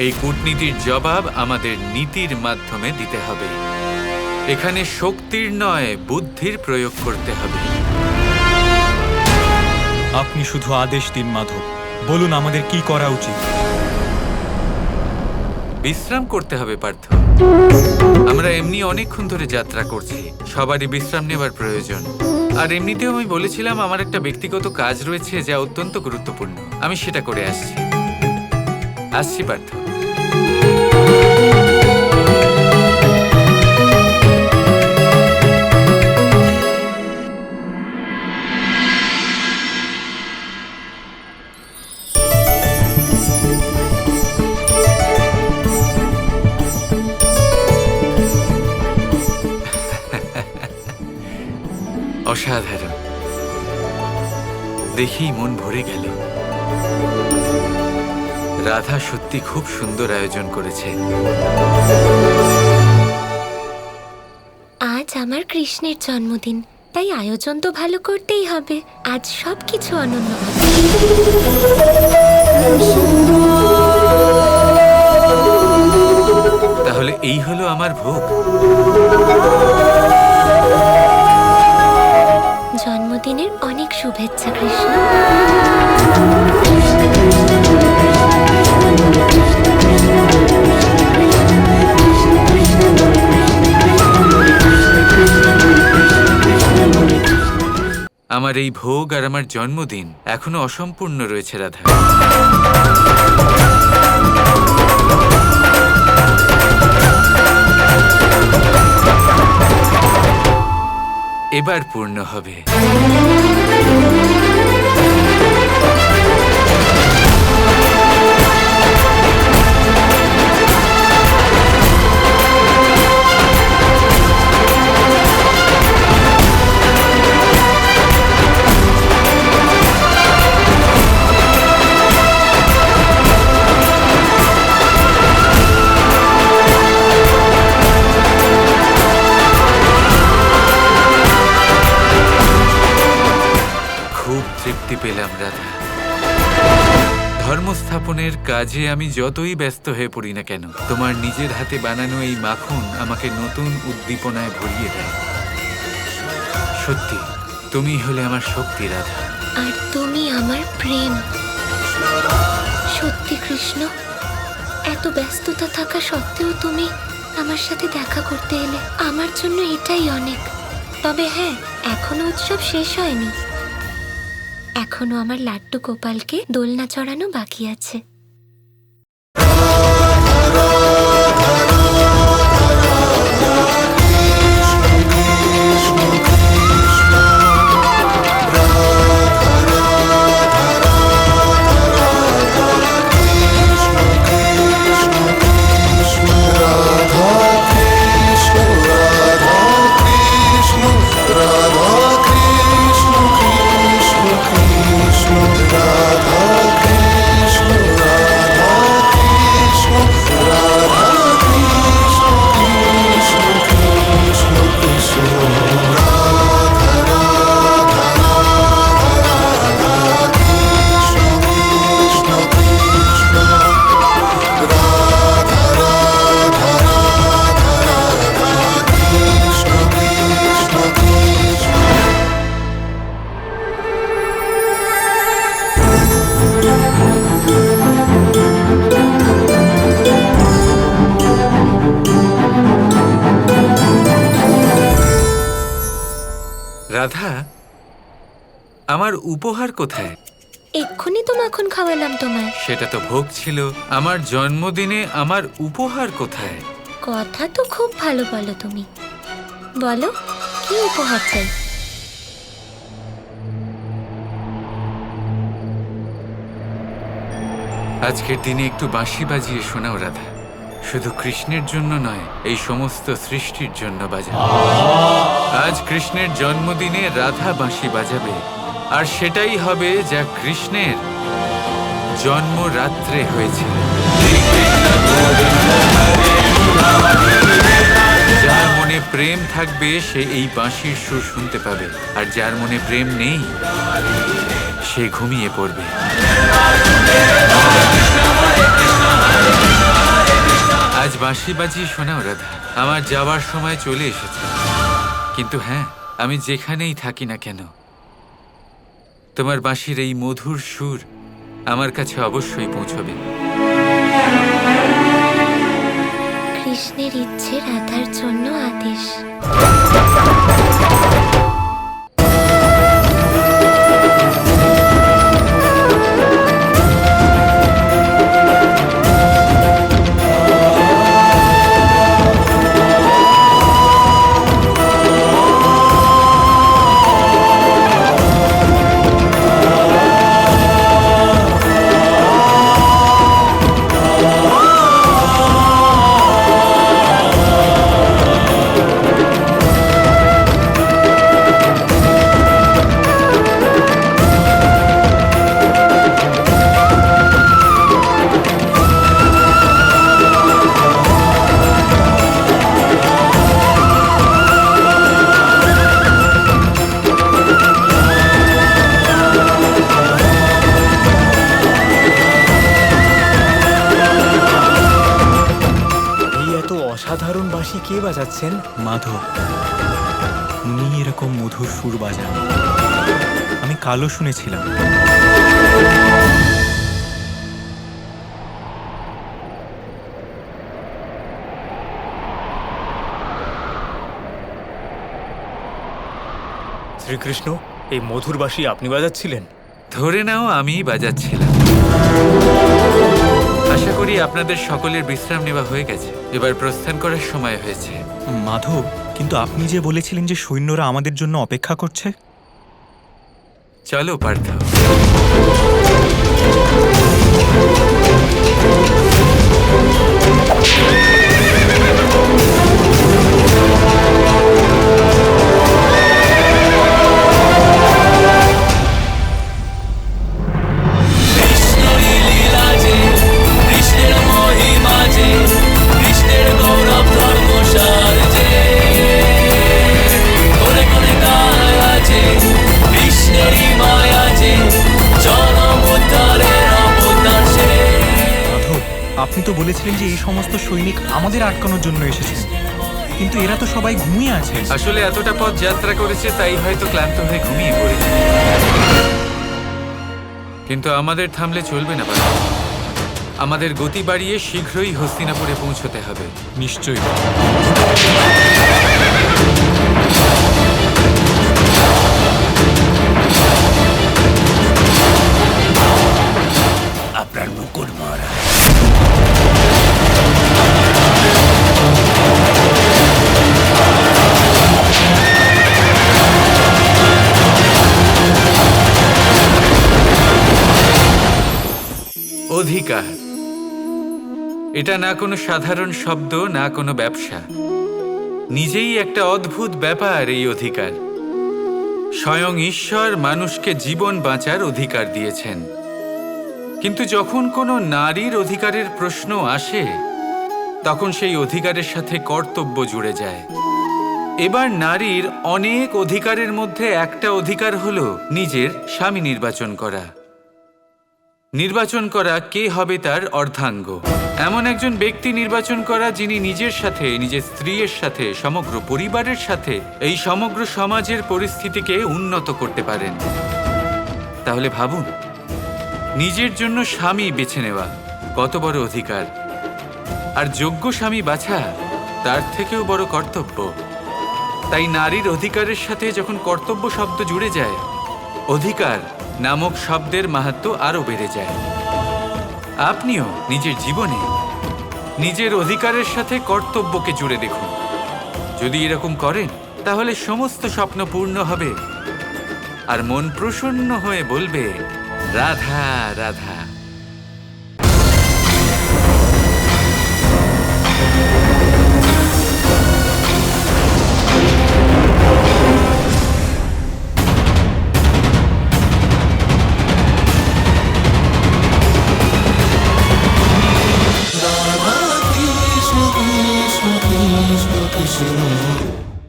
এই কূটনীতির জবাব আমাদের নীতির মাধ্যমে দিতে হবে। এখানে শক্তির নয়, বুদ্ধির প্রয়োগ করতে হবে। আপনি শুধু আদেশ দিন মাধব, বলুন আমাদের কি করা উচিত। বিশ্রাম করতে হবে পার্থ। আমরা এমনি অনেকক্ষণ ধরে যাত্রা করছি, সবারই বিশ্রাম নেবার প্রয়োজন। আর এমনিতেও আমি বলেছিলাম আমার একটা ব্যক্তিগত কাজ রয়েছে যা অত্যন্ত গুরুত্বপূর্ণ, আমি সেটা করে আসছি পার্থ। অসাধারণ, দেখেই মন ভরে গেল। রাধা সত্যি খুব সুন্দর আয়োজন করেছে। আজ আমার কৃষ্ণের জন্মদিন, তাই আয়োজন তো ভালো করতেই হবে। আজ সবকিছু অনন্য হবে। তাহলে এই হলো আমার ভোগ। জন্মদিনের অনেক শুভেচ্ছা কৃষ্ণ। আমার এই ভোগ আর আমার জন্মদিন এখনো অসম্পূর্ণ রয়েছে রাধা। এবার পূর্ণ হবে। তৃপ্তি পেলাম রাধা। ধর্মস্থাপনের কাজে আমি যতই ব্যস্ত হয়ে পড়ি না কেন, তোমার নিজের হাতে বানানো এই মাখন আমাকে নতুন উদ্দীপনায় ভরিয়ে দেয়। সত্যি তুমি হলে আমার শক্তি রাধা। আর তুমি আমার প্রেম। সত্যি কৃষ্ণ, এত ব্যস্ততা থাকা সত্ত্বেও তুমি আমার সাথে দেখা করতে এলে, আমার জন্য এটাই অনেক। তবে হ্যাঁ, এখনো উৎসব শেষ হয়নি। এখনো আমার লাড্ডু গোপালকে দোলনা চড়ানো বাকি আছে। রাধা, আমার উপহার কোথায়? এক্ষুনি তো মাখন খাওয়ালাম তোমায়। সেটা তো ভোগ ছিল। আমার জন্মদিনে আমার উপহার কোথায়? কথা তো খুব ভালো বলো তুমি। বলো, কি উপহার চাই? আজকের দিনে একটু বাঁশি বাজিয়ে শোনাও রাধা। শুধু কৃষ্ণের জন্য নয়, এই সমস্ত সৃষ্টির জন্য বাজাও। আজ কৃষ্ণের জন্মদিনে রাধা বাঁশি বাজাবে, আর সেটাই হবে যা কৃষ্ণের জন্মরাত্রে হয়েছিল। যার মনে প্রেম থাকবে সে এই বাঁশির সুর শুনতে পাবে, আর যার মনে প্রেম নেই সে ঘুমিয়ে পড়বে। বাঁশি বাজিয়ে শোনাও রাধা। আমার যাওয়ার সময় চলে এসেছে। কিন্তু হ্যাঁ, আমি যেখানেই থাকি না কেন, তোমার বাঁশির এই মধুর সুর আমার কাছে অবশ্যই পৌঁছবে। কৃষ্ণের ইচ্ছে রাধার জন্য আদেশ। এই এত অসাধারণ বাঁশি কে বাজাচ্ছেন? মাধব, উনি এরকম মধুর সুর বাজান। আমি কালও শুনেছিলাম। শ্রীকৃষ্ণ, এই মধুর বাঁশি আপনি বাজাচ্ছিলেন? ধরে নাও আমিই বাজাচ্ছিলাম। আশা করি আপনাদের সকলের বিশ্রাম নেওয়া হয়ে গেছে। এবার প্রস্থান করার সময় হয়েছে। মাধব, কিন্তু আপনি যে বলেছিলেন যে সৈন্যরা আমাদের জন্য অপেক্ষা করছে। চলো পার্থ। মাধব, আপনি তো বলেছিলেন যে এই সমস্ত সৈনিক আমাদের আটকানোর জন্য এসেছেন, কিন্তু এরা তো সবাই ঘুমিয়ে আছে। আসলে এতটা পথ যাত্রা করেছে, তাই হয়তো ক্লান্ত হয়ে ঘুমিয়ে পড়েছে। কিন্তু আমাদের থামলে চলবে না পার্থ। আমাদের গতি বাড়িয়ে শীঘ্রই হস্তিনাপুরে পৌঁছতে হবে। নিশ্চয়ই। আপনার মুকুট মহারাজ। অধিকার, এটা না কোনো সাধারণ শব্দ, না কোনো ব্যবসা। নিজেই একটা অদ্ভুত ব্যাপার এই অধিকার। স্বয়ং ঈশ্বর মানুষকে জীবন বাঁচার অধিকার দিয়েছেন। কিন্তু যখন কোনো নারীর অধিকারের প্রশ্ন আসে, তখন সেই অধিকারের সাথে কর্তব্য জুড়ে যায়। এবার নারীর অনেক অধিকারের মধ্যে একটা অধিকার হলো নিজের স্বামী নির্বাচন করা। নির্বাচন করা কে হবে তার অর্ধাঙ্গ, এমন একজন ব্যক্তি নির্বাচন করা যিনি নিজের সাথে, নিজের স্ত্রীর সাথে, সমগ্র পরিবারের সাথে এই সমগ্র সমাজের পরিস্থিতিকে উন্নত করতে পারেন। তাহলে ভাবুন, নিজের জন্য স্বামী বেছে নেওয়া কত বড় অধিকার, আর যোগ্য স্বামী বাছা তার থেকেও বড় কর্তব্য। তাই নারীর অধিকারের সাথে যখন কর্তব্য শব্দ জুড়ে যায়, অধিকার নামক শব্দের মাহাত্ম্য আরো বেড়ে যায়। আপনিও নিজের জীবনে নিজের অধিকারের সাথে কর্তব্যকে জুড়ে দেখুন। যদি এরকম করেন, তাহলে সমস্ত স্বপ্ন পূর্ণ হবে আর মন প্রসন্ন হয়ে বলবে, রাধা রাধা।